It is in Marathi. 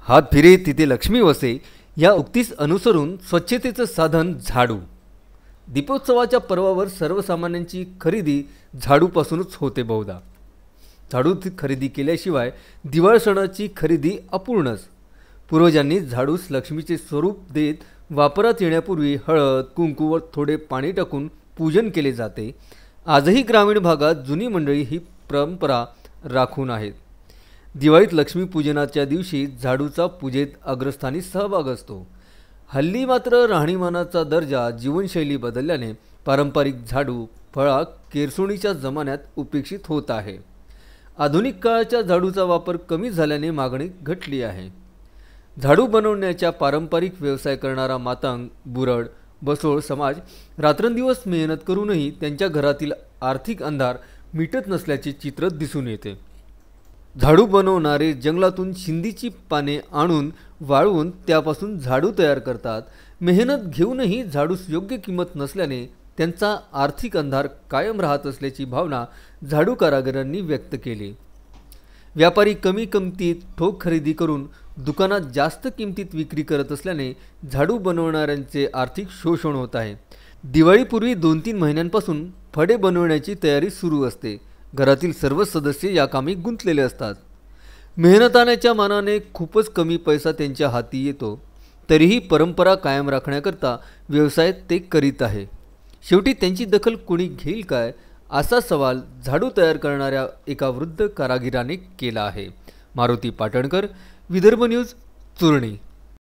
हात फिरे तिथे लक्ष्मी वसे या उक्तीस अनुसरून स्वच्छतेचं साधन झाडू। दीपोत्सवाच्या पर्वावर सर्वसामान्यांची खरेदी झाडूपासूनच होते बहुधा। झाडू खरेदी केल्याशिवाय दिवाळ सणाची खरेदी अपूर्णच। पूर्वजांनी झाडूस लक्ष्मीचे स्वरूप देत वापरात येण्यापूर्वी हळद कुंकू व थोडे पाणी टाकून पूजन केले जाते। आजही ग्रामीण भागात जुनी मंडळी ही परंपरा राखून आहेत। दिवाळीत लक्ष्मीपूजनाच्या दिवशी झाडूचा पूजेत अग्रस्थानी सहभाग असतो। हल्ली मात्र राहणीमानाचा दर्जा जीवनशैली बदलल्याने पारंपरिक झाडू फळा केरसुणीच्या जमान्यात उपेक्षित होत आहे। आधुनिक काळाच्या झाडूचा वापर कमी झाल्याने मागणी घटली आहे। झाडू बनवण्याच्या पारंपरिक व्यवसाय करणारा मातंग बुरड बसोळ समाज रात्रंदिवस मेहनत करूनही त्यांच्या घरातील आर्थिक अंधार मिटत नसल्याचे चित्र दिसून येते। झाडू बनवणारे जंगलातून शिंदीची पाने आणून वाळवून त्यापासून झाडू तयार करतात। मेहनत घेऊनही झाडूस योग्य किंमत नसल्याने त्यांचा आर्थिक अंधार कायम राहत असल्याची भावना झाडू कारागिरांनी व्यक्त केली। व्यापारी कमी किमतीत ठोक खरेदी करून दुकानात जास्त किमतीत विक्री करत असल्याने झाडू बनवणाऱ्यांचे आर्थिक शोषण होत आहे। दिवाळीपूर्वी 2-3 महिन्यांपासून फळे बनवण्याची तयारी सुरू असते। घरातील सर्व सदस्य या कामी गुंतलेले असतात। मेहनताण्याच्या मानाने खूपच कमी पैसा त्यांच्या हाती येतो, तरीही परंपरा कायम राखण्याकरता व्यवसाय ते करीत आहे। शेवटी त्यांची दखल कोणी घेईल काय, असा सवाल झाडू तयार करणाऱ्या एका वृद्ध कारागिराने केला आहे। मारुती पाटणकर, विदर्भ न्यूज, चुरणी।